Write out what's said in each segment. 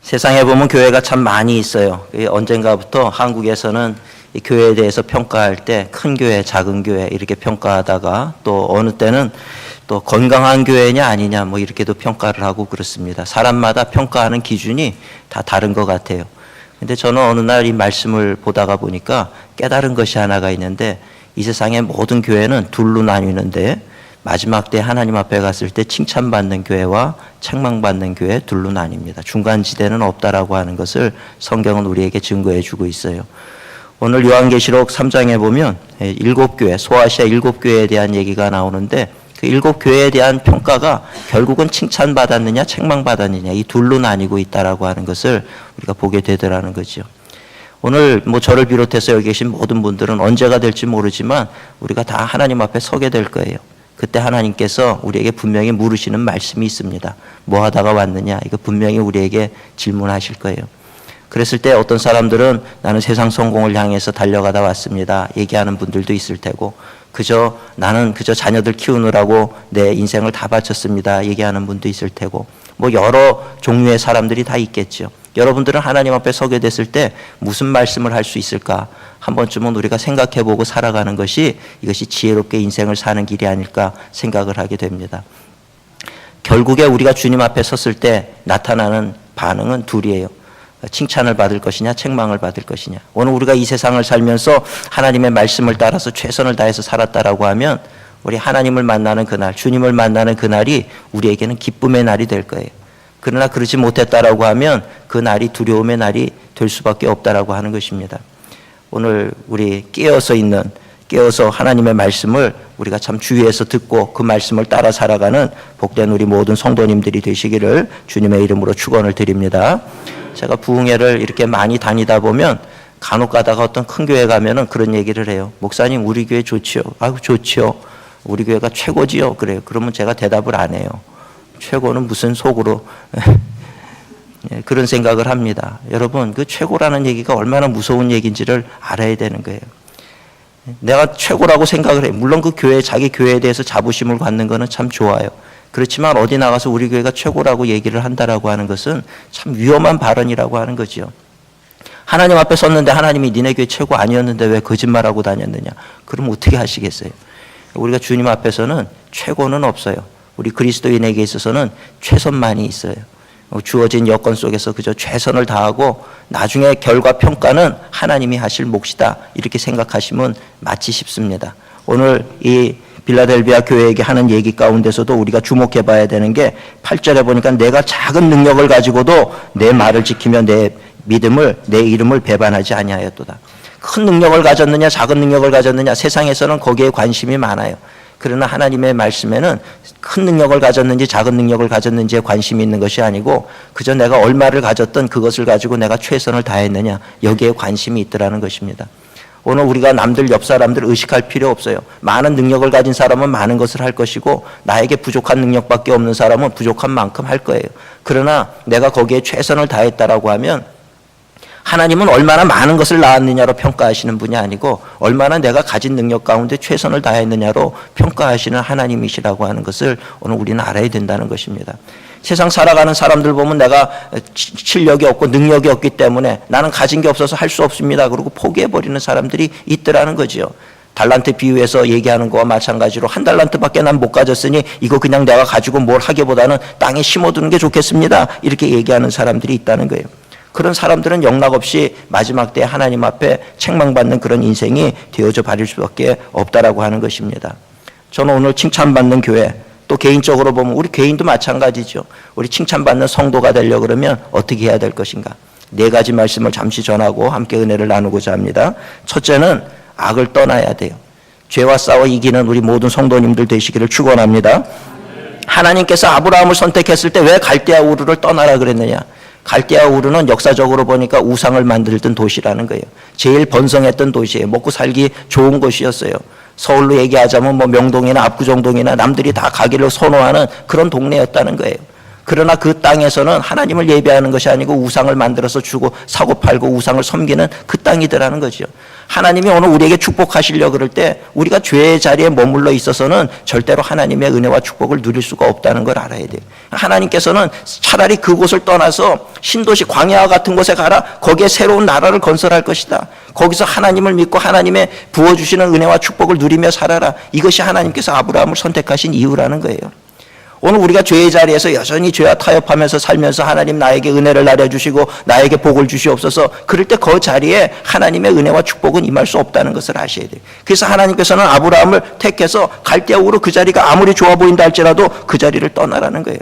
세상에 보면 교회가 참 많이 있어요. 언젠가부터 한국에서는 이 교회에 대해서 평가할 때 큰 교회, 작은 교회 이렇게 평가하다가 또 어느 때는 또 건강한 교회냐 아니냐 뭐 이렇게도 평가를 하고 그렇습니다. 사람마다 평가하는 기준이 다 다른 것 같아요. 근데 저는 어느 날 이 말씀을 보다가 보니까 깨달은 것이 하나가 있는데, 이 세상의 모든 교회는 둘로 나뉘는데 마지막 때 하나님 앞에 갔을 때 칭찬받는 교회와 책망받는 교회 둘로 나뉩니다. 중간지대는 없다라고 하는 것을 성경은 우리에게 증거해 주고 있어요. 오늘 요한계시록 3장에 보면 7교회, 소아시아 7교회에 대한 얘기가 나오는데, 그 7교회에 대한 평가가 결국은 칭찬받았느냐 책망받았느냐 이 둘로 나뉘고 있다라고 하는 것을 우리가 보게 되더라는 거죠. 오늘 뭐 저를 비롯해서 여기 계신 모든 분들은 언제가 될지 모르지만 우리가 다 하나님 앞에 서게 될 거예요. 그때 하나님께서 우리에게 분명히 물으시는 말씀이 있습니다. 뭐 하다가 왔느냐, 이거 분명히 우리에게 질문하실 거예요. 그랬을 때 어떤 사람들은 나는 세상 성공을 향해서 달려가다 왔습니다 얘기하는 분들도 있을 테고, 나는 그저 자녀들 키우느라고 내 인생을 다 바쳤습니다 얘기하는 분도 있을 테고, 뭐 여러 종류의 사람들이 다 있겠죠. 여러분들은 하나님 앞에 서게 됐을 때 무슨 말씀을 할 수 있을까 한 번쯤은 우리가 생각해보고 살아가는 것이, 이것이 지혜롭게 인생을 사는 길이 아닐까 생각을 하게 됩니다. 결국에 우리가 주님 앞에 섰을 때 나타나는 반응은 둘이에요. 칭찬을 받을 것이냐 책망을 받을 것이냐. 오늘 우리가 이 세상을 살면서 하나님의 말씀을 따라서 최선을 다해서 살았다라고 하면 우리 하나님을 만나는 그날, 주님을 만나는 그날이 우리에게는 기쁨의 날이 될 거예요. 그러나 그러지 못했다라고 하면 그 날이 두려움의 날이 될 수밖에 없다라고 하는 것입니다. 오늘 우리 깨어서 하나님의 말씀을 우리가 참 주의해서 듣고 그 말씀을 따라 살아가는 복된 우리 모든 성도님들이 되시기를 주님의 이름으로 축원을 드립니다. 제가 부흥회를 이렇게 많이 다니다 보면 간혹 가다가 어떤 큰 교회 가면은 그런 얘기를 해요. 목사님 우리 교회 좋지요. 아이고 좋지요. 우리 교회가 최고지요. 그래요. 그러면 제가 대답을 안 해요. 최고는 무슨 속으로 그런 생각을 합니다. 여러분, 그 최고라는 얘기가 얼마나 무서운 얘기인지를 알아야 되는 거예요. 내가 최고라고 생각을 해요. 물론 그 교회, 자기 교회에 대해서 자부심을 갖는 거는 참 좋아요. 그렇지만 어디 나가서 우리 교회가 최고라고 얘기를 한다라고 하는 것은 참 위험한 발언이라고 하는 거죠. 하나님 앞에 섰는데 하나님이 니네 교회 최고 아니었는데 왜 거짓말하고 다녔느냐. 그럼 어떻게 하시겠어요? 우리가 주님 앞에서는 최고는 없어요. 우리 그리스도인에게 있어서는 최선만이 있어요. 주어진 여건 속에서 그저 최선을 다하고 나중에 결과 평가는 하나님이 하실 몫이다 이렇게 생각하시면 맞지 싶습니다. 오늘 이 빌라델비아 교회에게 하는 얘기 가운데서도 우리가 주목해 봐야 되는 게 8절에 보니까 내가 작은 능력을 가지고도 내 말을 지키며 내 이름을 배반하지 아니하였도다. 큰 능력을 가졌느냐 작은 능력을 가졌느냐 세상에서는 거기에 관심이 많아요. 그러나 하나님의 말씀에는 큰 능력을 가졌는지 작은 능력을 가졌는지에 관심이 있는 것이 아니고 그저 내가 얼마를 가졌던 그것을 가지고 내가 최선을 다했느냐 여기에 관심이 있더라는 것입니다. 오늘 우리가 남들 옆 사람들 의식할 필요 없어요. 많은 능력을 가진 사람은 많은 것을 할 것이고 나에게 부족한 능력밖에 없는 사람은 부족한 만큼 할 거예요. 그러나 내가 거기에 최선을 다했다라고 하면 하나님은 얼마나 많은 것을 낳았느냐로 평가하시는 분이 아니고 얼마나 내가 가진 능력 가운데 최선을 다했느냐로 평가하시는 하나님이시라고 하는 것을 오늘 우리는 알아야 된다는 것입니다. 세상 살아가는 사람들 보면 내가 실력이 없고 능력이 없기 때문에 나는 가진 게 없어서 할 수 없습니다. 그러고 포기해버리는 사람들이 있더라는 거죠. 달란트 비유에서 얘기하는 거와 마찬가지로 한 달란트밖에 난 못 가졌으니 이거 그냥 내가 가지고 뭘 하기보다는 땅에 심어두는 게 좋겠습니다. 이렇게 얘기하는 사람들이 있다는 거예요. 그런 사람들은 영락없이 마지막 때 하나님 앞에 책망받는 그런 인생이 되어져 버릴 수밖에 없다라고 하는 것입니다. 저는 오늘 칭찬받는 교회, 또 개인적으로 보면 우리 개인도 마찬가지죠. 우리 칭찬받는 성도가 되려고 그러면 어떻게 해야 될 것인가? 4가지 말씀을 잠시 전하고 함께 은혜를 나누고자 합니다. 첫째는 악을 떠나야 돼요. 죄와 싸워 이기는 우리 모든 성도님들 되시기를 축원합니다. 하나님께서 아브라함을 선택했을 때 왜 갈대아 우르를 떠나라 그랬느냐? 갈대아 우르는 역사적으로 보니까 우상을 만들던 도시라는 거예요. 제일 번성했던 도시예요. 먹고 살기 좋은 곳이었어요. 서울로 얘기하자면 뭐 명동이나 압구정동이나 남들이 다 가기를 선호하는 그런 동네였다는 거예요. 그러나 그 땅에서는 하나님을 예배하는 것이 아니고 우상을 만들어서 주고 사고 팔고 우상을 섬기는 그 땅이더라는 거죠. 하나님이 오늘 우리에게 축복하시려고 그럴 때 우리가 죄의 자리에 머물러 있어서는 절대로 하나님의 은혜와 축복을 누릴 수가 없다는 걸 알아야 돼요. 하나님께서는 차라리 그곳을 떠나서 신도시 광야와 같은 곳에 가라. 거기에 새로운 나라를 건설할 것이다. 거기서 하나님을 믿고 하나님의 부어주시는 은혜와 축복을 누리며 살아라. 이것이 하나님께서 아브라함을 선택하신 이유라는 거예요. 오늘 우리가 죄의 자리에서 여전히 죄와 타협하면서 살면서 하나님 나에게 은혜를 나려주시고 나에게 복을 주시옵소서, 그럴 때 그 자리에 하나님의 은혜와 축복은 임할 수 없다는 것을 아셔야 돼요. 그래서 하나님께서는 아브라함을 택해서 갈대아우로 그 자리가 아무리 좋아 보인다 할지라도 그 자리를 떠나라는 거예요.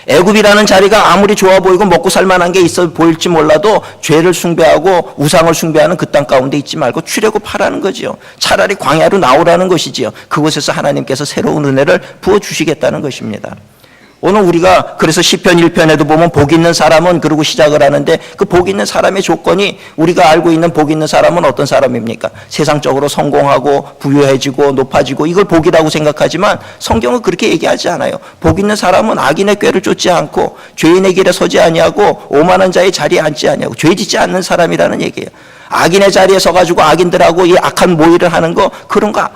애굽이라는 자리가 아무리 좋아 보이고 먹고 살만한 게 있어 보일지 몰라도 죄를 숭배하고 우상을 숭배하는 그 땅 가운데 있지 말고 출애굽하라는 거지요. 차라리 광야로 나오라는 것이지요. 그곳에서 하나님께서 새로운 은혜를 부어주시겠다는 것입니다. 오늘 우리가 그래서 시편 1편에도 보면 복 있는 사람은 그러고 시작을 하는데 그 복 있는 사람의 조건이 우리가 알고 있는 복 있는 사람은 어떤 사람입니까? 세상적으로 성공하고 부유해지고 높아지고 이걸 복이라고 생각하지만 성경은 그렇게 얘기하지 않아요. 복 있는 사람은 악인의 꾀를 쫓지 않고 죄인의 길에 서지 아니하고 오만한 자의 자리에 앉지 아니하고 죄 짓지 않는 사람이라는 얘기예요. 악인의 자리에 서가지고 악인들하고 이 악한 모의를 하는 거 그런 거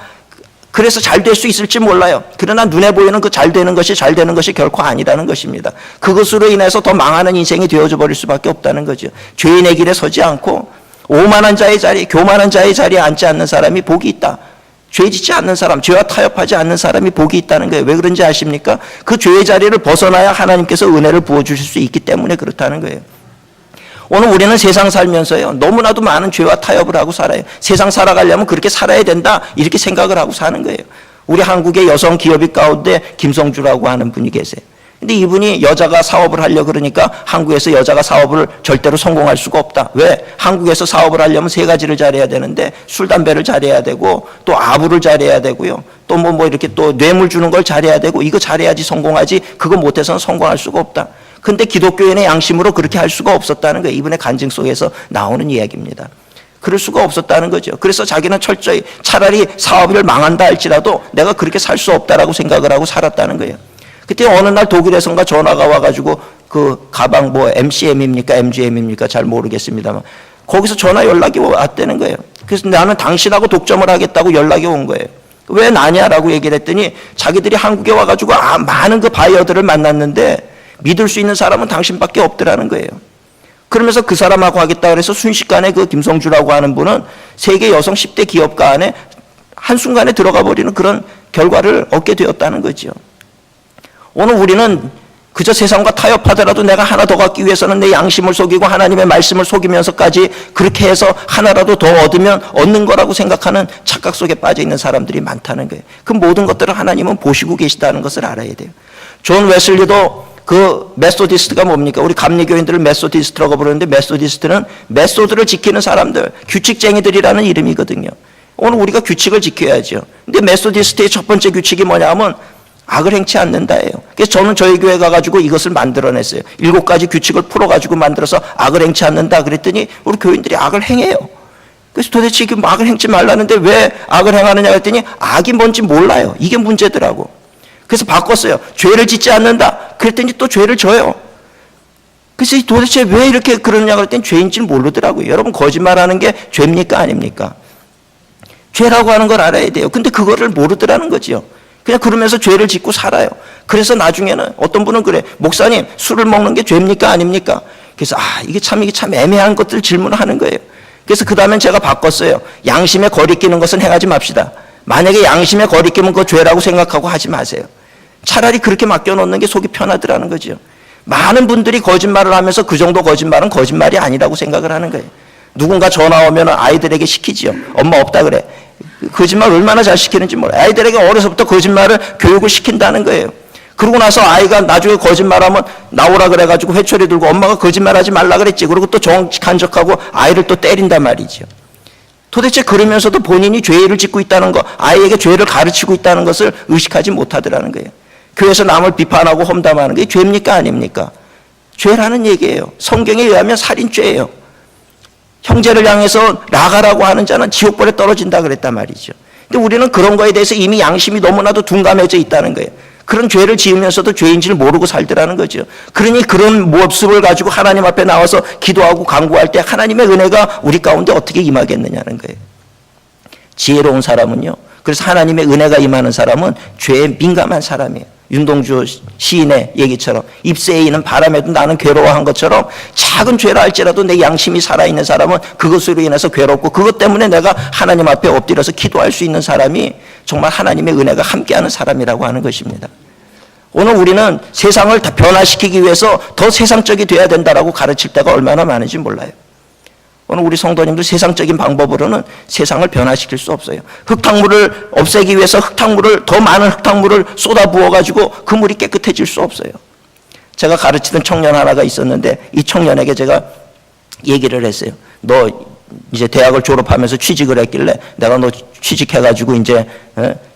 그래서 잘 될 수 있을지 몰라요. 그러나 눈에 보이는 그 잘 되는 것이 결코 아니라는 것입니다. 그것으로 인해서 더 망하는 인생이 되어져 버릴 수밖에 없다는 거죠. 죄인의 길에 서지 않고 오만한 자의 자리, 교만한 자의 자리에 앉지 않는 사람이 복이 있다. 죄 짓지 않는 사람, 죄와 타협하지 않는 사람이 복이 있다는 거예요. 왜 그런지 아십니까? 그 죄의 자리를 벗어나야 하나님께서 은혜를 부어주실 수 있기 때문에 그렇다는 거예요. 오늘 우리는 세상 살면서요 너무나도 많은 죄와 타협을 하고 살아요. 세상 살아가려면 그렇게 살아야 된다 이렇게 생각을 하고 사는 거예요. 우리 한국의 여성 기업인 가운데 김성주라고 하는 분이 계세요. 근데 이분이 여자가 사업을 하려고 그러니까 한국에서 여자가 사업을 절대로 성공할 수가 없다. 왜? 한국에서 사업을 하려면 세 가지를 잘해야 되는데 술, 담배를 잘해야 되고 또 아부를 잘해야 되고요. 또 뭐 이렇게 또 뇌물 주는 걸 잘해야 되고 이거 잘해야지 성공하지 그거 못해서는 성공할 수가 없다. 근데 기독교인의 양심으로 그렇게 할 수가 없었다는 거예요. 이분의 간증 속에서 나오는 이야기입니다. 그럴 수가 없었다는 거죠. 그래서 자기는 철저히 차라리 사업을 망한다 할지라도 내가 그렇게 살 수 없다라고 생각을 하고 살았다는 거예요. 그때 어느 날 독일에선가 전화가 와가지고 그 가방 뭐 MCM입니까 MGM입니까 잘 모르겠습니다만 거기서 전화 연락이 왔다는 거예요. 그래서 나는 당신하고 독점을 하겠다고 연락이 온 거예요. 왜 나냐라고 얘기를 했더니 자기들이 한국에 와가지고 많은 그 바이어들을 만났는데 믿을 수 있는 사람은 당신밖에 없더라는 거예요. 그러면서 그 사람하고 하겠다 그래서 순식간에 그 김성주라고 하는 분은 세계 여성 10대 기업가 안에 한순간에 들어가 버리는 그런 결과를 얻게 되었다는 거죠. 오늘 우리는 그저 세상과 타협하더라도 내가 하나 더 갖기 위해서는 내 양심을 속이고 하나님의 말씀을 속이면서까지 그렇게 해서 하나라도 더 얻으면 얻는 거라고 생각하는 착각 속에 빠져 있는 사람들이 많다는 거예요. 그 모든 것들을 하나님은 보시고 계시다는 것을 알아야 돼요. 존 웨슬리도 그 메소디스트가 뭡니까? 우리 감리교인들을 메소디스트라고 부르는데 메소디스트는 메소드를 지키는 사람들, 규칙쟁이들이라는 이름이거든요. 오늘 우리가 규칙을 지켜야죠. 근데 메소디스트의 첫 번째 규칙이 뭐냐면 악을 행치 않는다예요. 그래서 저는 저희 교회 가가지고 이것을 만들어냈어요. 7가지 규칙을 풀어가지고 만들어서 악을 행치 않는다 그랬더니 우리 교인들이 악을 행해요. 그래서 도대체 이게 악을 행치 말라는데 왜 악을 행하느냐 했더니 악이 뭔지 몰라요. 이게 문제더라고. 그래서 바꿨어요. 죄를 짓지 않는다. 그랬더니 또 죄를 져요. 그래서 도대체 왜 이렇게 그러느냐 그랬더니 죄인지를 모르더라고요. 여러분 거짓말하는 게 죄입니까 아닙니까? 죄라고 하는 걸 알아야 돼요. 근데 그거를 모르더라는 거지요. 그냥 그러면서 죄를 짓고 살아요. 그래서 나중에는 어떤 분은 그래. 목사님 술을 먹는 게 죄입니까 아닙니까? 그래서 이게 참 애매한 것들 질문하는 거예요. 그래서 그 다음엔 제가 바꿨어요. 양심에 거리끼는 것은 행하지 맙시다. 만약에 양심에 거리끼면 그거 죄라고 생각하고 하지 마세요. 차라리 그렇게 맡겨놓는 게 속이 편하더라는 거죠. 많은 분들이 거짓말을 하면서 그 정도 거짓말은 거짓말이 아니라고 생각을 하는 거예요. 누군가 전화 오면 아이들에게 시키지요. 엄마 없다 그래. 거짓말 얼마나 잘 시키는지 몰라요. 아이들에게 어려서부터 거짓말을 교육을 시킨다는 거예요. 그러고 나서 아이가 나중에 거짓말하면 나오라 그래가지고 회초리 들고 엄마가 거짓말하지 말라 그랬지. 그리고 또 정직한 척하고 아이를 또 때린단 말이죠. 도대체 그러면서도 본인이 죄를 짓고 있다는 거, 아이에게 죄를 가르치고 있다는 것을 의식하지 못하더라는 거예요. 교회에서 남을 비판하고 험담하는 게 죄입니까 아닙니까? 죄라는 얘기예요. 성경에 의하면 살인죄예요. 형제를 향해서 나가라고 하는 자는 지옥불에 떨어진다 그랬단 말이죠. 근데 우리는 그런 거에 대해서 이미 양심이 너무나도 둔감해져 있다는 거예요. 그런 죄를 지으면서도 죄인지를 모르고 살더라는 거죠. 그러니 그런 모습을 가지고 하나님 앞에 나와서 기도하고 간구할 때 하나님의 은혜가 우리 가운데 어떻게 임하겠느냐는 거예요. 지혜로운 사람은요, 그래서 하나님의 은혜가 임하는 사람은 죄에 민감한 사람이에요. 윤동주 시인의 얘기처럼 잎새에 있는 바람에도 나는 괴로워한 것처럼 작은 죄라 할지라도 내 양심이 살아있는 사람은 그것으로 인해서 괴롭고 그것 때문에 내가 하나님 앞에 엎드려서 기도할 수 있는 사람이 정말 하나님의 은혜가 함께하는 사람이라고 하는 것입니다. 오늘 우리는 세상을 다 변화시키기 위해서 더 세상적이 돼야 된다라고 가르칠 때가 얼마나 많은지 몰라요. 오늘 우리 성도님들 세상적인 방법으로는 세상을 변화시킬 수 없어요. 흙탕물을 없애기 위해서 더 많은 흙탕물을 쏟아 부어가지고 그 물이 깨끗해질 수 없어요. 제가 가르치던 청년 하나가 있었는데 이 청년에게 제가 얘기를 했어요. 너 이제 대학을 졸업하면서 취직을 했길래 내가 너 취직해가지고 이제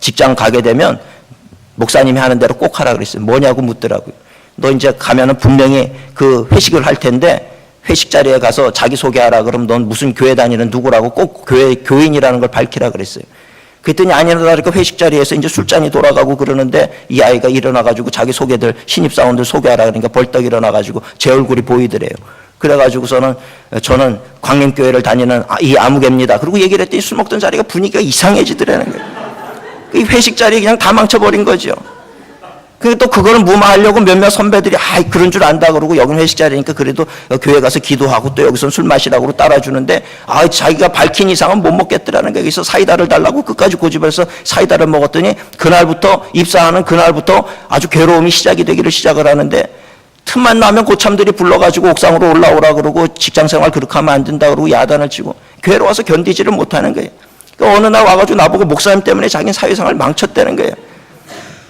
직장 가게 되면 목사님이 하는 대로 꼭 하라 그랬어요. 뭐냐고 묻더라고요. 너 이제 가면은 분명히 그 회식을 할 텐데 회식 자리에 가서 자기소개하라 그러면 넌 무슨 교회 다니는 누구라고 꼭 교인이라는 걸 밝히라 그랬어요. 그랬더니 아니나 다를까 회식 자리에서 이제 술잔이 돌아가고 그러는데 이 아이가 일어나가지고 자기소개들 신입사원들 소개하라 그러니까 벌떡 일어나가지고 제 얼굴이 보이더래요. 그래가지고서는 저는 광림교회를 다니는 이 아무개입니다. 그리고 얘기를 했더니 술 먹던 자리가 분위기가 이상해지더라는 거예요. 이 회식 자리에 그냥 다 망쳐버린 거죠. 또 그거를 무마하려고 몇몇 선배들이 그런 줄 안다 그러고 여긴 회식 자리니까 그래도 교회 가서 기도하고 또 여기서 술 마시라고 따라주는데 자기가 밝힌 이상은 못 먹겠더라는 거예요. 그래서 사이다를 달라고 끝까지 고집해서 사이다를 먹었더니 그날부터 입사하는 그날부터 아주 괴로움이 시작이 되기를 시작을 하는데 틈만 나면 고참들이 불러가지고 옥상으로 올라오라 그러고 직장생활 그렇게 하면 안 된다 그러고 야단을 치고 교회로 와서 견디지를 못하는 거예요. 그러니까 어느 날 와가지고 나보고 목사님 때문에 자기는 사회생활 망쳤다는 거예요.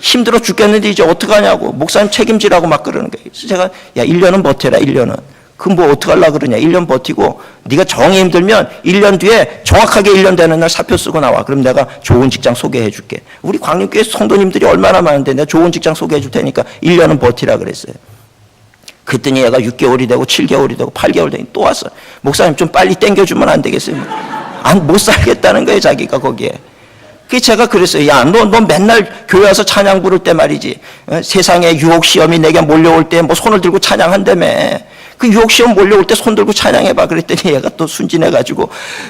힘들어 죽겠는데 이제 어떡하냐고 목사님 책임지라고 막 그러는 거예요. 그래서 제가 1년은 버텨라 1년은. 그럼 뭐 어떡하려고 그러냐 1년 버티고 네가 정이 힘들면 1년 뒤에 정확하게 1년 되는 날 사표 쓰고 나와. 그럼 내가 좋은 직장 소개해 줄게. 우리 광림교회 성도님들이 얼마나 많은데 내가 좋은 직장 소개해 줄 테니까 1년은 버티라 그랬어요. 그랬더니 얘가 6개월이 되고 7개월이 되고 8개월 되니 또 왔어. 목사님 좀 빨리 땡겨주면 안 되겠어요? 못 살겠다는 거예요 자기가 거기에. 제가 그랬어요. 야, 너 맨날 교회 와서 찬양 부를 때 말이지. 세상에 유혹 시험이 내게 몰려올 때 뭐 손을 들고 찬양한다며. 그 유혹 시험 몰려올 때 손 들고 찬양해봐. 그랬더니 얘가 또 순진해가지고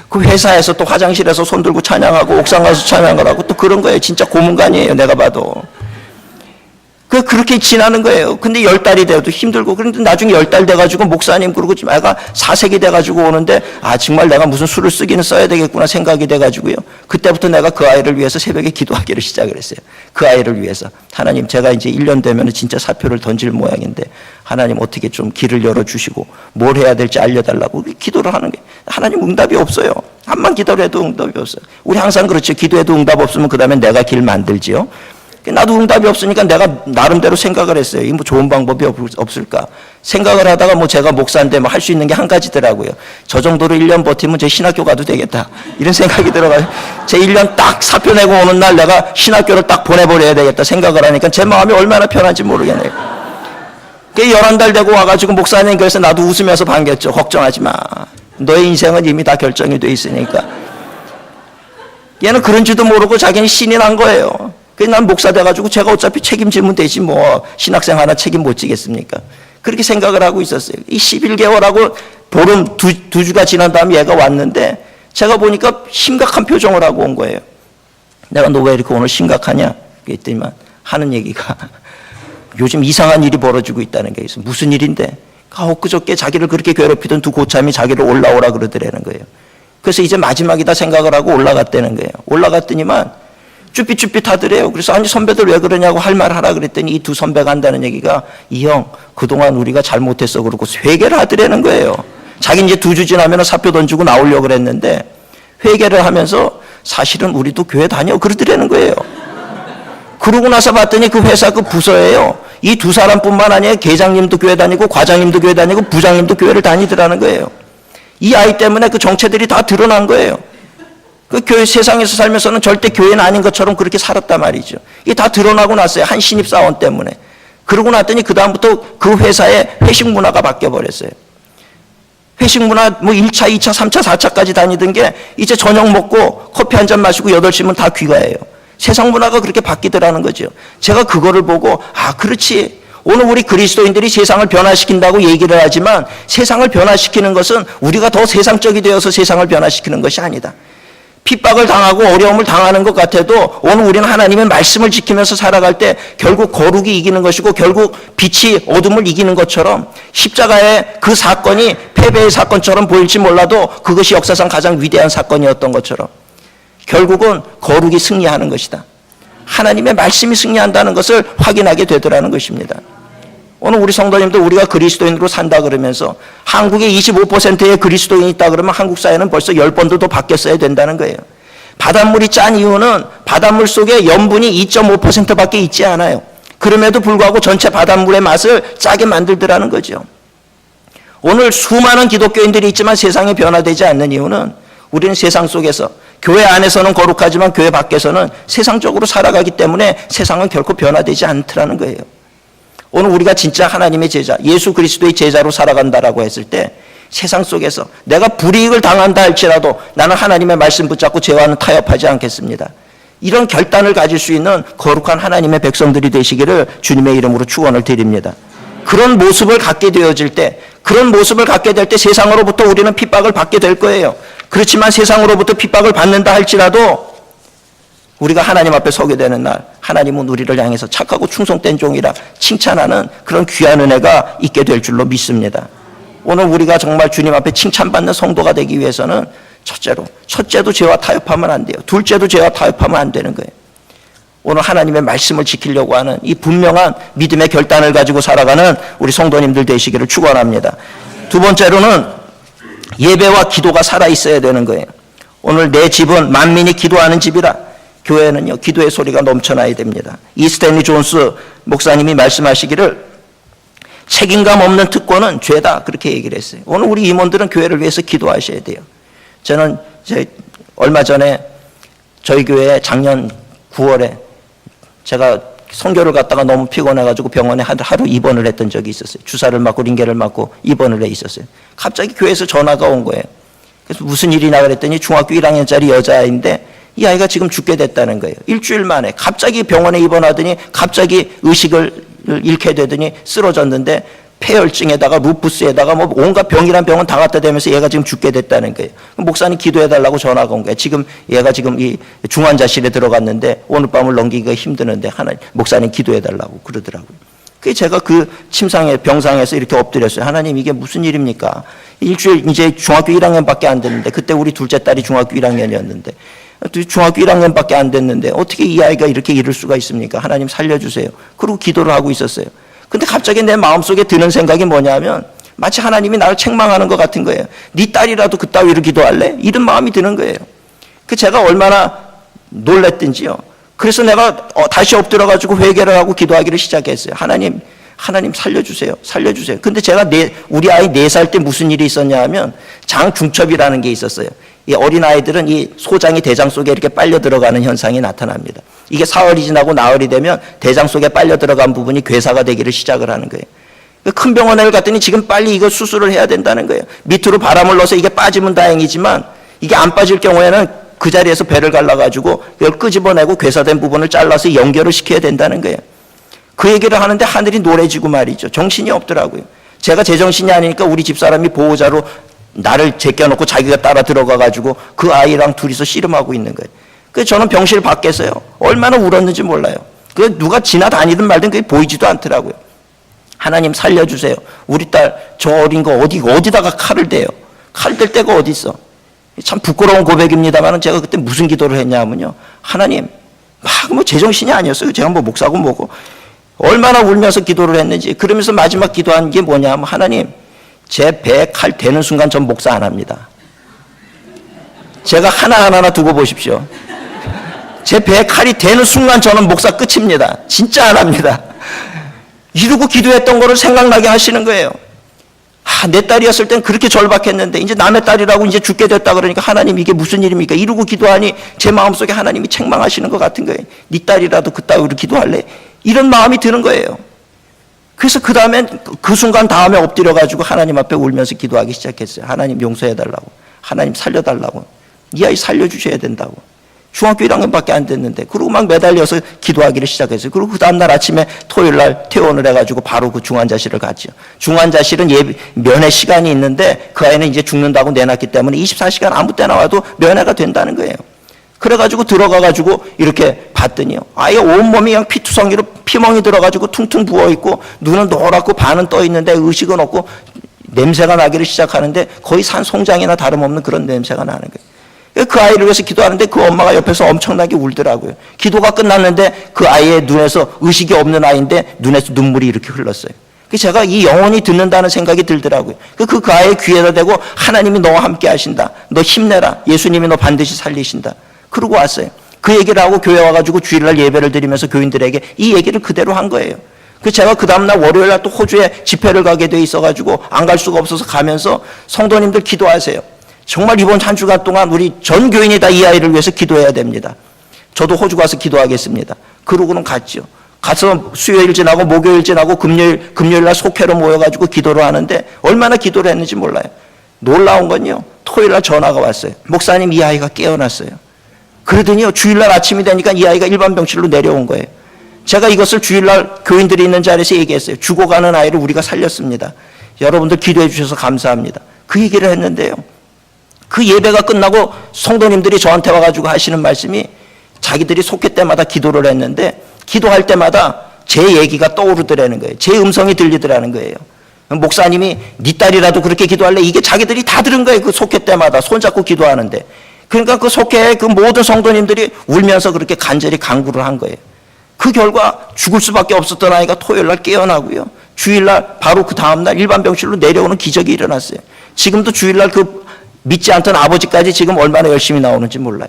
그 회사에서 또 화장실에서 손 들고 찬양하고 옥상 가서 찬양을 하고 또 그런 거예요. 진짜 고문관이에요. 내가 봐도. 그렇게 지나는 거예요. 근데 10달이 돼도 힘들고, 그런데 나중에 10달 돼가지고 목사님 그러고 지금 애가 사색이 돼가지고 오는데, 정말 내가 무슨 수를 쓰기는 써야 되겠구나 생각이 돼가지고요. 그때부터 내가 그 아이를 위해서 새벽에 기도하기를 시작을 했어요. 그 아이를 위해서. 하나님, 제가 이제 1년 되면 진짜 사표를 던질 모양인데, 하나님 어떻게 좀 길을 열어주시고, 뭘 해야 될지 알려달라고 기도를 하는 게, 하나님 응답이 없어요. 한번 기도해도 응답이 없어요. 우리 항상 그렇죠. 기도해도 응답 없으면 그 다음에 내가 길 만들지요. 나도 응답이 없으니까 내가 나름대로 생각을 했어요. 이 뭐 좋은 방법이 없을까? 생각을 하다가 뭐 제가 목사인데 뭐 할 수 있는 게 한 가지더라고요. 저 정도로 1년 버티면 제 신학교 가도 되겠다. 이런 생각이 들어가지고 제 1년 딱 사표 내고 오는 날 내가 신학교를 딱 보내버려야 되겠다 생각을 하니까 제 마음이 얼마나 편한지 모르겠네요. 11달 되고 와가지고 목사님 그래서 나도 웃으면서 반겼죠. 걱정하지 마. 너의 인생은 이미 다 결정이 돼 있으니까. 얘는 그런지도 모르고 자기는 신이 난 거예요. 난 목사 돼가지고 제가 어차피 책임지면 되지 뭐 신학생 하나 책임 못 지겠습니까? 그렇게 생각을 하고 있었어요. 이 11개월하고 보름 두 주가 지난 다음에 얘가 왔는데 제가 보니까 심각한 표정을 하고 온 거예요. 내가 너 왜 이렇게 오늘 심각하냐? 그랬더니만 하는 얘기가 요즘 이상한 일이 벌어지고 있다는 게 있어. 무슨 일인데? 엊그저께 자기를 그렇게 괴롭히던 두 고참이 자기를 올라오라 그러더라는 거예요. 그래서 이제 마지막이다 생각을 하고 올라갔다는 거예요. 올라갔더니만 쭈삣쭈삣 하더래요. 그래서 아니 선배들 왜 그러냐고 할 말 하라 그랬더니 이 두 선배가 한다는 얘기가 이 형 그동안 우리가 잘못했어 그러고 회개를 하더라는 거예요. 자기 이제 2주 지나면 사표 던지고 나오려고 그랬는데 회개를 하면서 사실은 우리도 교회 다녀 그러더라는 거예요. 그러고 나서 봤더니 그 회사 그 부서예요. 이 두 사람뿐만 아니라 계장님도 교회 다니고 과장님도 교회 다니고 부장님도 교회를 다니더라는 거예요. 이 아이 때문에 그 정체들이 다 드러난 거예요. 그 교회 세상에서 살면서는 절대 교회는 아닌 것처럼 그렇게 살았단 말이죠. 이게 다 드러나고 났어요. 한 신입사원 때문에. 그러고 났더니 그다음부터 그 회사의 회식 문화가 바뀌어버렸어요. 회식 문화 뭐 1차, 2차, 3차, 4차까지 다니던 게 이제 저녁 먹고 커피 한 잔 마시고 8시면 다 귀가해요. 세상 문화가 그렇게 바뀌더라는 거죠. 제가 그거를 보고 그렇지. 오늘 우리 그리스도인들이 세상을 변화시킨다고 얘기를 하지만 세상을 변화시키는 것은 우리가 더 세상적이 되어서 세상을 변화시키는 것이 아니다. 핍박을 당하고 어려움을 당하는 것 같아도 오늘 우리는 하나님의 말씀을 지키면서 살아갈 때 결국 거룩이 이기는 것이고 결국 빛이 어둠을 이기는 것처럼 십자가의 그 사건이 패배의 사건처럼 보일지 몰라도 그것이 역사상 가장 위대한 사건이었던 것처럼 결국은 거룩이 승리하는 것이다. 하나님의 말씀이 승리한다는 것을 확인하게 되더라는 것입니다. 오늘 우리 성도님들 우리가 그리스도인으로 산다 그러면서 한국에 25%의 그리스도인이 있다 그러면 한국 사회는 벌써 10번도 더 바뀌었어야 된다는 거예요. 바닷물이 짠 이유는 바닷물 속에 염분이 2.5%밖에 있지 않아요. 그럼에도 불구하고 전체 바닷물의 맛을 짜게 만들더라는 거죠. 오늘 수많은 기독교인들이 있지만 세상이 변화되지 않는 이유는 우리는 세상 속에서 교회 안에서는 거룩하지만 교회 밖에서는 세상적으로 살아가기 때문에 세상은 결코 변화되지 않더라는 거예요. 오늘 우리가 진짜 하나님의 제자, 예수 그리스도의 제자로 살아간다라고 했을 때 세상 속에서 내가 불이익을 당한다 할지라도 나는 하나님의 말씀 붙잡고 죄와는 타협하지 않겠습니다. 이런 결단을 가질 수 있는 거룩한 하나님의 백성들이 되시기를 주님의 이름으로 축원을 드립니다. 그런 모습을 갖게 되어질 때, 그런 모습을 갖게 될 때 세상으로부터 우리는 핍박을 받게 될 거예요. 그렇지만 세상으로부터 핍박을 받는다 할지라도 우리가 하나님 앞에 서게 되는 날 하나님은 우리를 향해서 착하고 충성된 종이라 칭찬하는 그런 귀한 은혜가 있게 될 줄로 믿습니다. 오늘 우리가 정말 주님 앞에 칭찬받는 성도가 되기 위해서는 첫째도 죄와 타협하면 안 돼요. 둘째도 죄와 타협하면 안 되는 거예요. 오늘 하나님의 말씀을 지키려고 하는 이 분명한 믿음의 결단을 가지고 살아가는 우리 성도님들 되시기를 축원합니다. 두 번째로는 예배와 기도가 살아있어야 되는 거예요. 오늘 내 집은 만민이 기도하는 집이라 교회는요 기도의 소리가 넘쳐나야 됩니다. 이 스탠리 존스 목사님이 말씀하시기를 책임감 없는 특권은 죄다 그렇게 얘기를 했어요. 오늘 우리 임원들은 교회를 위해서 기도하셔야 돼요. 저는 얼마 전에 저희 교회에 작년 9월에 제가 선교를 갔다가 너무 피곤해가지고 병원에 하루 입원을 했던 적이 있었어요. 주사를 맞고 링겔을 맞고 입원을 해 있었어요. 갑자기 교회에서 전화가 온 거예요. 그래서 무슨 일이나 그랬더니 중학교 1학년짜리 여자아이인데 이 아이가 지금 죽게 됐다는 거예요. 일주일 만에 갑자기 병원에 입원하더니 갑자기 의식을 잃게 되더니 쓰러졌는데 폐혈증에다가 루푸스에다가 뭐 온갖 병이란 병은 다 갖다 대면서 얘가 지금 죽게 됐다는 거예요. 목사님 기도해달라고 전화가 온 거예요. 지금 얘가 지금 이 중환자실에 들어갔는데 오늘 밤을 넘기기가 힘드는데 하나님 목사님 기도해달라고 그러더라고요. 그게 제가 그 침상에 병상에서 이렇게 엎드렸어요. 하나님 이게 무슨 일입니까? 일주일 이제 중학교 1학년밖에 안 됐는데 그때 우리 둘째 딸이 중학교 1학년이었는데 중학교 1학년밖에 안 됐는데 어떻게 이 아이가 이렇게 이럴 수가 있습니까? 하나님 살려주세요. 그리고 기도를 하고 있었어요. 근데 갑자기 내 마음속에 드는 생각이 뭐냐면 마치 하나님이 나를 책망하는 것 같은 거예요. 네 딸이라도 그따위로 기도할래? 이런 마음이 드는 거예요. 그 제가 얼마나 놀랬든지요. 그래서 내가 다시 엎드려가지고 회개를 하고 기도하기를 시작했어요. 하나님 살려주세요. 살려주세요. 근데 제가 우리 아이 4살 때 무슨 일이 있었냐 하면 장중첩이라는 게 있었어요. 이 어린아이들은 이 소장이 대장 속에 이렇게 빨려 들어가는 현상이 나타납니다. 이게 사흘이 지나고 나흘이 되면 대장 속에 빨려 들어간 부분이 괴사가 되기를 시작을 하는 거예요. 큰 병원에 갔더니 지금 빨리 이거 수술을 해야 된다는 거예요. 밑으로 바람을 넣어서 이게 빠지면 다행이지만 이게 안 빠질 경우에는 그 자리에서 배를 갈라가지고 이걸 끄집어내고 괴사된 부분을 잘라서 연결을 시켜야 된다는 거예요. 그 얘기를 하는데 하늘이 노래지고 말이죠. 정신이 없더라고요. 제가 제정신이 아니니까 우리 집사람이 보호자로 나를 제껴놓고 자기가 따라 들어가가지고 그 아이랑 둘이서 씨름하고 있는 거예요. 그래서 저는 병실 밖에서요. 얼마나 울었는지 몰라요. 그 누가 지나다니든 말든 그게 보이지도 않더라고요. 하나님 살려주세요. 우리 딸 저 어린 거 어디다가 칼을 대요. 칼 댈 데가 어디 있어. 참 부끄러운 고백입니다만 제가 그때 무슨 기도를 했냐면요. 하나님 막 제정신이 아니었어요. 제가 목사고 뭐고 얼마나 울면서 기도를 했는지. 그러면서 마지막 기도한 게 뭐냐면 하나님 제 배에 칼 대는 순간 전 목사 안 합니다. 제가 하나하나 두고 보십시오. 제 배에 칼이 대는 순간 저는 목사 끝입니다. 진짜 안 합니다. 이러고 기도했던 거를 생각나게 하시는 거예요. 내 딸이었을 땐 그렇게 절박했는데 이제 남의 딸이라고 이제 죽게 됐다 그러니까 하나님 이게 무슨 일입니까? 이러고 기도하니 제 마음속에 하나님이 책망하시는 것 같은 거예요. 네 딸이라도 그따위로 기도할래? 이런 마음이 드는 거예요. 그래서 그 다음에 그 순간 다음에 엎드려가지고 하나님 앞에 울면서 기도하기 시작했어요. 하나님 용서해달라고. 하나님 살려달라고. 이 아이 살려주셔야 된다고. 중학교 1학년밖에 안 됐는데. 그리고 막 매달려서 기도하기를 시작했어요. 그리고 그 다음날 아침에 토요일 날 퇴원을 해가지고 바로 그 중환자실을 갔죠. 중환자실은 면회 시간이 있는데 그 아이는 이제 죽는다고 내놨기 때문에 24시간 아무 때나 와도 면회가 된다는 거예요. 그래가지고 들어가가지고 이렇게 봤더니요. 아예 온몸이 그냥 피투성이로 피멍이 들어가지고 퉁퉁 부어있고 눈은 노랗고 반은 떠있는데 의식은 없고 냄새가 나기를 시작하는데 거의 산송장이나 다름없는 그런 냄새가 나는 거예요. 그 아이를 위해서 기도하는데 그 엄마가 옆에서 엄청나게 울더라고요. 기도가 끝났는데 그 아이의 눈에서 의식이 없는 아이인데 눈에서 눈물이 이렇게 흘렀어요. 제가 이 영혼이 듣는다는 생각이 들더라고요. 그 아이의 귀에다 대고 하나님이 너와 함께 하신다. 너 힘내라. 예수님이 너 반드시 살리신다. 그러고 왔어요. 그 얘기를 하고 교회 와가지고 주일날 예배를 드리면서 교인들에게 이 얘기를 그대로 한 거예요. 제가 그 다음날 월요일날 또 호주에 집회를 가게 돼 있어가지고 안 갈 수가 없어서 가면서 성도님들 기도하세요. 정말 이번 한 주간 동안 우리 전 교인이 다 이 아이를 위해서 기도해야 됩니다. 저도 호주 가서 기도하겠습니다. 그러고는 갔죠. 가서 수요일 지나고 목요일 지나고 금요일날 속회로 모여가지고 기도를 하는데 얼마나 기도를 했는지 몰라요. 놀라운 건요. 토요일날 전화가 왔어요. 목사님 이 아이가 깨어났어요. 그러더니요. 주일날 아침이 되니까 이 아이가 일반 병실로 내려온 거예요. 제가 이것을 주일날 교인들이 있는 자리에서 얘기했어요. 죽어가는 아이를 우리가 살렸습니다. 여러분들 기도해 주셔서 감사합니다. 그 얘기를 했는데요. 그 예배가 끝나고 성도님들이 저한테 와가지고 하시는 말씀이 자기들이 속회 때마다 기도를 했는데 기도할 때마다 제 얘기가 떠오르더라는 거예요. 제 음성이 들리더라는 거예요. 목사님이 네 딸이라도 그렇게 기도할래? 이게 자기들이 다 들은 거예요. 그 속회 때마다 손잡고 기도하는데. 그러니까 그 속회에 그 모든 성도님들이 울면서 그렇게 간절히 간구를 한 거예요. 그 결과 죽을 수밖에 없었던 아이가 토요일날 깨어나고요. 주일날 바로 그 다음날 일반 병실로 내려오는 기적이 일어났어요. 지금도 주일날 그 믿지 않던 아버지까지 지금 얼마나 열심히 나오는지 몰라요.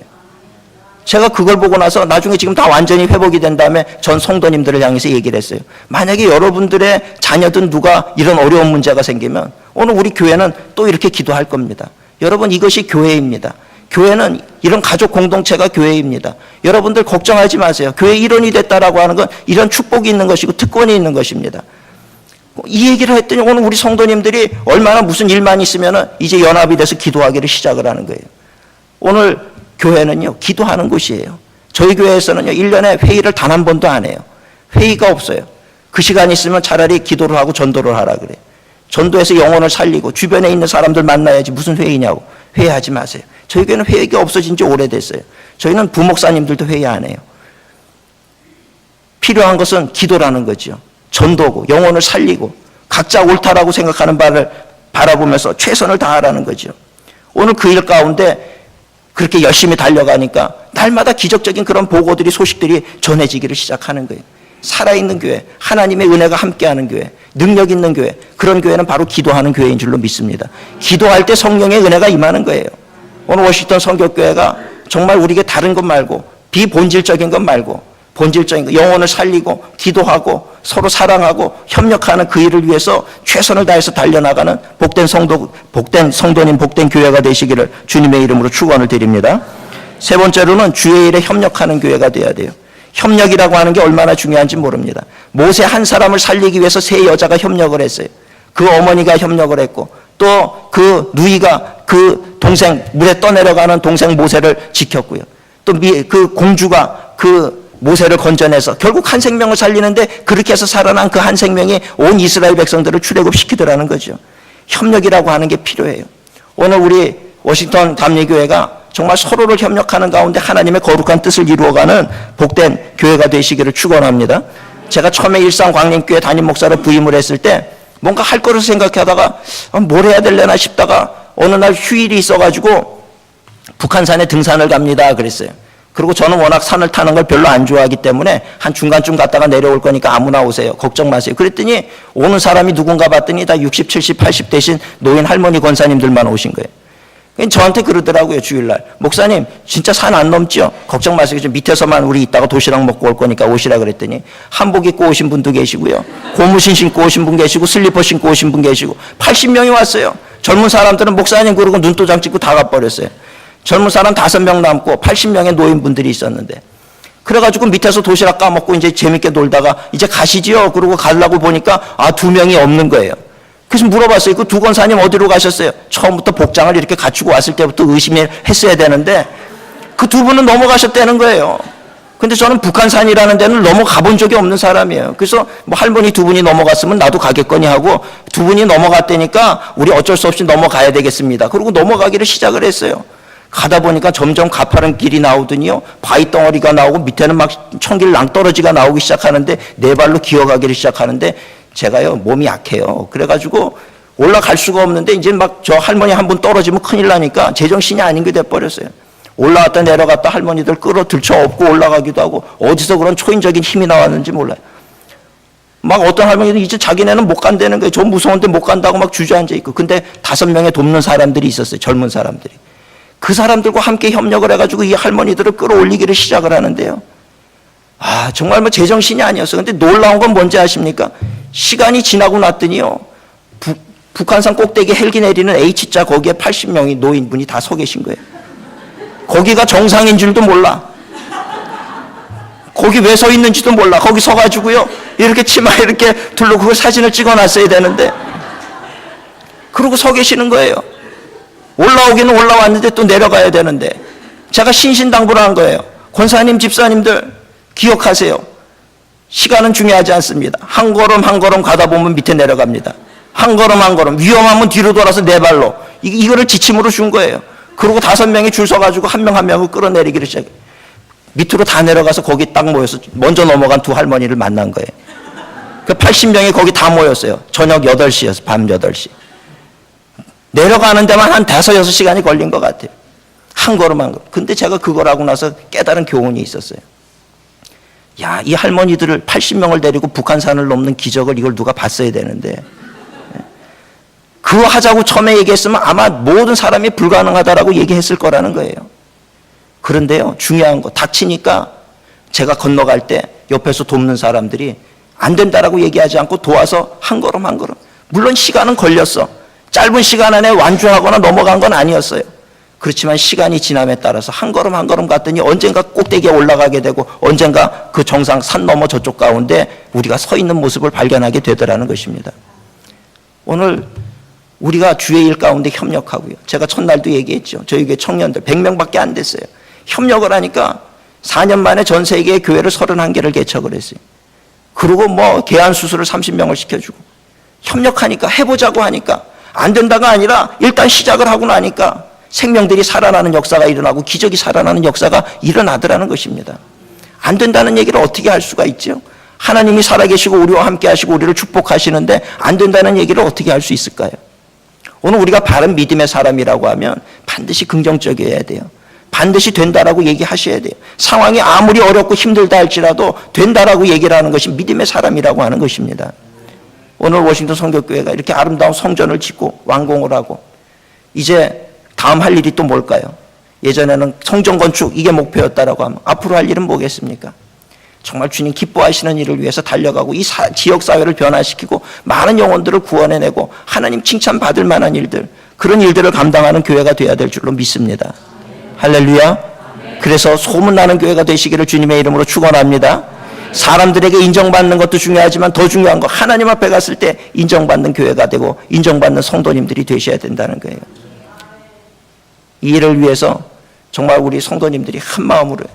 제가 그걸 보고 나서 나중에 지금 다 완전히 회복이 된 다음에 전 성도님들을 향해서 얘기를 했어요. 만약에 여러분들의 자녀든 누가 이런 어려운 문제가 생기면 오늘 우리 교회는 또 이렇게 기도할 겁니다. 여러분 이것이 교회입니다. 교회는 이런 가족 공동체가 교회입니다. 여러분들 걱정하지 마세요. 교회 일원이 됐다라고 하는 건 이런 축복이 있는 것이고 특권이 있는 것입니다. 이 얘기를 했더니 오늘 우리 성도님들이 얼마나 무슨 일만 있으면 이제 연합이 돼서 기도하기를 시작을 하는 거예요. 오늘 교회는요, 기도하는 곳이에요. 저희 교회에서는요, 1년에 회의를 단 한 번도 안 해요. 회의가 없어요. 그 시간 있으면 차라리 기도를 하고 전도를 하라 그래요. 전도해서 영혼을 살리고 주변에 있는 사람들 만나야지 무슨 회의냐고. 회의하지 마세요. 저희 교회는 회의가 없어진 지 오래됐어요. 저희는 부목사님들도 회의 안 해요. 필요한 것은 기도라는 거죠. 전도고 영혼을 살리고 각자 옳다라고 생각하는 바를 바라보면서 최선을 다하라는 거죠. 오늘 그 일 가운데 그렇게 열심히 달려가니까 날마다 기적적인 그런 보고들이 소식들이 전해지기를 시작하는 거예요. 살아있는 교회, 하나님의 은혜가 함께하는 교회, 능력 있는 교회, 그런 교회는 바로 기도하는 교회인 줄로 믿습니다. 기도할 때 성령의 은혜가 임하는 거예요. 오늘 워싱턴 선교교회가 정말 우리에게 다른 것 말고 비본질적인 것 말고 본질적인 것, 영혼을 살리고 기도하고 서로 사랑하고 협력하는 그 일을 위해서 최선을 다해서 달려나가는 복된 성도님, 복된 교회가 되시기를 주님의 이름으로 축원을 드립니다. 세 번째로는 주의 일에 협력하는 교회가 되어야 돼요. 협력이라고 하는 게 얼마나 중요한지 모릅니다. 모세 한 사람을 살리기 위해서 세 여자가 협력을 했어요. 그 어머니가 협력을 했고 또 그 누이가 그 동생 물에 떠내려가는 동생 모세를 지켰고요. 또 그 공주가 그 모세를 건져내서 결국 한 생명을 살리는데 그렇게 해서 살아난 그 한 생명이 온 이스라엘 백성들을 출애굽시키더라는 거죠. 협력이라고 하는 게 필요해요. 오늘 우리 워싱턴 감리교회가 정말 서로를 협력하는 가운데 하나님의 거룩한 뜻을 이루어가는 복된 교회가 되시기를 축원합니다. 제가 처음에 일산광림교회 담임 목사로 부임을 했을 때 뭔가 할 거를 생각하다가 뭘 해야 되려나 싶다가 어느 날 휴일이 있어가지고 북한산에 등산을 갑니다 그랬어요. 그리고 저는 워낙 산을 타는 걸 별로 안 좋아하기 때문에 한 중간쯤 갔다가 내려올 거니까 아무나 오세요. 걱정 마세요. 그랬더니 오는 사람이 누군가 봤더니 다 60, 70, 80 대신 노인 할머니 권사님들만 오신 거예요. 저한테 그러더라고요. 주일날 목사님 진짜 산 안 넘죠? 걱정 마세요. 밑에서만 우리 이따가 도시락 먹고 올 거니까 오시라 그랬더니 한복 입고 오신 분도 계시고요, 고무신 신고 오신 분 계시고 슬리퍼 신고 오신 분 계시고 80명이 왔어요. 젊은 사람들은 목사님 그러고 눈도장 찍고 다 가버렸어요. 젊은 사람 5명 남고 80명의 노인분들이 있었는데 그래가지고 밑에서 도시락 까먹고 이제 재밌게 놀다가 이제 가시지요? 그러고 가려고 보니까 2명이 없는 거예요. 그래서 물어봤어요. 그 두 권사님 어디로 가셨어요? 처음부터 복장을 이렇게 갖추고 왔을 때부터 의심을 했어야 되는데 그 두 분은 넘어가셨다는 거예요. 근데 저는 북한산이라는 데는 넘어가 본 적이 없는 사람이에요. 그래서 뭐 할머니 두 분이 넘어갔으면 나도 가겠거니 하고 두 분이 넘어갔다니까 우리 어쩔 수 없이 넘어가야 되겠습니다. 그리고 넘어가기를 시작을 했어요. 가다 보니까 점점 가파른 길이 나오더니요. 바위 덩어리가 나오고 밑에는 막 천길 낭떠러지가 나오기 시작하는데 네 발로 기어가기를 시작하는데 제가요 몸이 약해요. 그래가지고 올라갈 수가 없는데 이제 막 저 할머니 한 분 떨어지면 큰일 나니까 제정신이 아닌 게 돼버렸어요. 올라갔다 내려갔다 할머니들 끌어 들쳐 업고 올라가기도 하고 어디서 그런 초인적인 힘이 나왔는지 몰라요. 막 어떤 할머니는 이제 자기네는 못 간다는 거예요. 좀 무서운데 못 간다고 막 주저앉아 있고. 근데 5명의 돕는 사람들이 있었어요. 젊은 사람들이. 그 사람들과 함께 협력을 해가지고 이 할머니들을 끌어올리기를 시작을 하는데요. 아, 정말 뭐 제정신이 아니었어요. 근데 놀라운 건 뭔지 아십니까? 시간이 지나고 났더니요. 북한산 꼭대기 헬기 내리는 H자 거기에 80명의 노인분이 다 서 계신 거예요. 거기가 정상인 줄도 몰라. 거기 왜 서 있는지도 몰라. 거기 서가지고요. 이렇게 치마 이렇게 둘러 그걸 사진을 찍어놨어야 되는데. 그러고 서 계시는 거예요. 올라오기는 올라왔는데 또 내려가야 되는데. 제가 신신당부를 한 거예요. 권사님, 집사님들 기억하세요. 시간은 중요하지 않습니다. 한 걸음 한 걸음 가다 보면 밑에 내려갑니다. 한 걸음 한 걸음. 위험하면 뒤로 돌아서 네 발로. 이거를 지침으로 준 거예요. 그리고 5명이 줄 서가지고 한 명 한 명을 끌어내리기를 시작해. 밑으로 다 내려가서 거기 딱 모여서 먼저 넘어간 두 할머니를 만난 거예요. 그 80명이 거기 다 모였어요. 저녁 8시였어요. 밤 8시. 내려가는 데만 한 5, 6시간이 걸린 것 같아요. 한 걸음 한 걸음. 근데 제가 그걸 하고 나서 깨달은 교훈이 있었어요. 야, 이 할머니들을 80명을 데리고 북한산을 넘는 기적을 이걸 누가 봤어야 되는데. 그거 하자고 처음에 얘기했으면 아마 모든 사람이 불가능하다라고 얘기했을 거라는 거예요. 그런데요, 중요한 거 닥치니까 제가 건너갈 때 옆에서 돕는 사람들이 안 된다라고 얘기하지 않고 도와서 한 걸음 한 걸음. 물론 시간은 걸렸어. 짧은 시간 안에 완주하거나 넘어간 건 아니었어요. 그렇지만 시간이 지남에 따라서 한 걸음 한 걸음 갔더니 언젠가 꼭대기에 올라가게 되고 언젠가 그 정상 산 너머 저쪽 가운데 우리가 서 있는 모습을 발견하게 되더라는 것입니다. 오늘 우리가 주의 일 가운데 협력하고요. 제가 첫날도 얘기했죠. 저희 교회 청년들 100명밖에 안 됐어요. 협력을 하니까 4년 만에 전 세계의 교회를 31개를 개척을 했어요. 그리고 뭐 개안 수술을 30명을 시켜주고 협력하니까 해보자고 하니까 안 된다가 아니라 일단 시작을 하고 나니까 생명들이 살아나는 역사가 일어나고 기적이 살아나는 역사가 일어나더라는 것입니다. 안 된다는 얘기를 어떻게 할 수가 있죠? 하나님이 살아계시고 우리와 함께 하시고 우리를 축복하시는데 안 된다는 얘기를 어떻게 할 수 있을까요? 오늘 우리가 바른 믿음의 사람이라고 하면 반드시 긍정적이어야 돼요. 반드시 된다라고 얘기하셔야 돼요. 상황이 아무리 어렵고 힘들다 할지라도 된다라고 얘기를 하는 것이 믿음의 사람이라고 하는 것입니다. 오늘 워싱턴 성결교회가 이렇게 아름다운 성전을 짓고 완공을 하고 이제 다음 할 일이 또 뭘까요? 예전에는 성전 건축 이게 목표였다라고 하면 앞으로 할 일은 뭐겠습니까? 정말 주님 기뻐하시는 일을 위해서 달려가고 이 지역사회를 변화시키고 많은 영혼들을 구원해내고 하나님 칭찬받을 만한 일들, 그런 일들을 감당하는 교회가 되어야 될 줄로 믿습니다. 할렐루야. 그래서 소문나는 교회가 되시기를 주님의 이름으로 축원합니다. 사람들에게 인정받는 것도 중요하지만 더 중요한 거 하나님 앞에 갔을 때 인정받는 교회가 되고 인정받는 성도님들이 되셔야 된다는 거예요. 이 일을 위해서 정말 우리 성도님들이 한 마음으로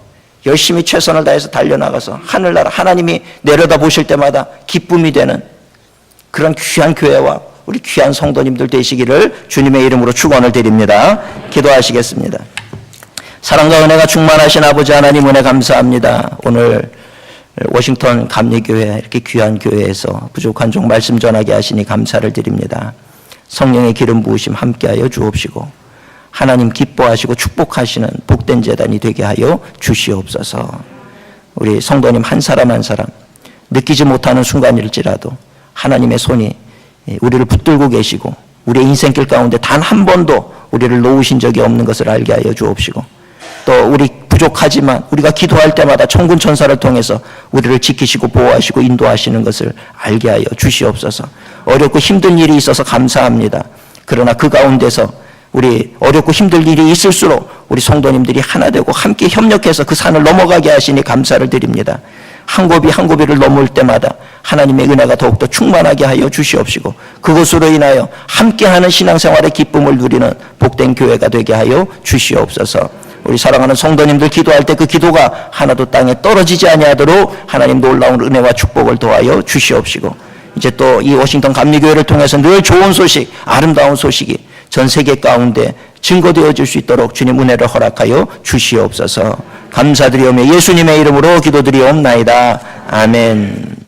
열심히 최선을 다해서 달려나가서 하늘나라 하나님이 내려다보실 때마다 기쁨이 되는 그런 귀한 교회와 우리 귀한 성도님들 되시기를 주님의 이름으로 축원을 드립니다. 기도하시겠습니다. 사랑과 은혜가 충만하신 아버지 하나님 은혜 감사합니다. 오늘 워싱턴 감리교회 이렇게 귀한 교회에서 부족한 종 말씀 전하게 하시니 감사를 드립니다. 성령의 기름 부으심 함께하여 주옵시고 하나님 기뻐하시고 축복하시는 복된 제단이 되게 하여 주시옵소서. 우리 성도님 한 사람 한 사람 느끼지 못하는 순간일지라도 하나님의 손이 우리를 붙들고 계시고 우리의 인생길 가운데 단 한 번도 우리를 놓으신 적이 없는 것을 알게 하여 주옵시고 또 우리 부족하지만 우리가 기도할 때마다 천군 천사를 통해서 우리를 지키시고 보호하시고 인도하시는 것을 알게 하여 주시옵소서. 어렵고 힘든 일이 있어서 감사합니다. 그러나 그 가운데서 우리 어렵고 힘들 일이 있을수록 우리 성도님들이 하나 되고 함께 협력해서 그 산을 넘어가게 하시니 감사를 드립니다. 한 고비 한 고비를 넘을 때마다 하나님의 은혜가 더욱더 충만하게 하여 주시옵시고 그것으로 인하여 함께하는 신앙생활의 기쁨을 누리는 복된 교회가 되게 하여 주시옵소서. 우리 사랑하는 성도님들 기도할 때 그 기도가 하나도 땅에 떨어지지 아니하도록 하나님 놀라운 은혜와 축복을 도하여 주시옵시고, 이제 또 이 워싱턴 감리교회를 통해서 늘 좋은 소식, 아름다운 소식이 전 세계 가운데 증거되어질 수 있도록 주님 은혜를 허락하여 주시옵소서. 감사드리오며 예수님의 이름으로 기도드리옵나이다. 아멘.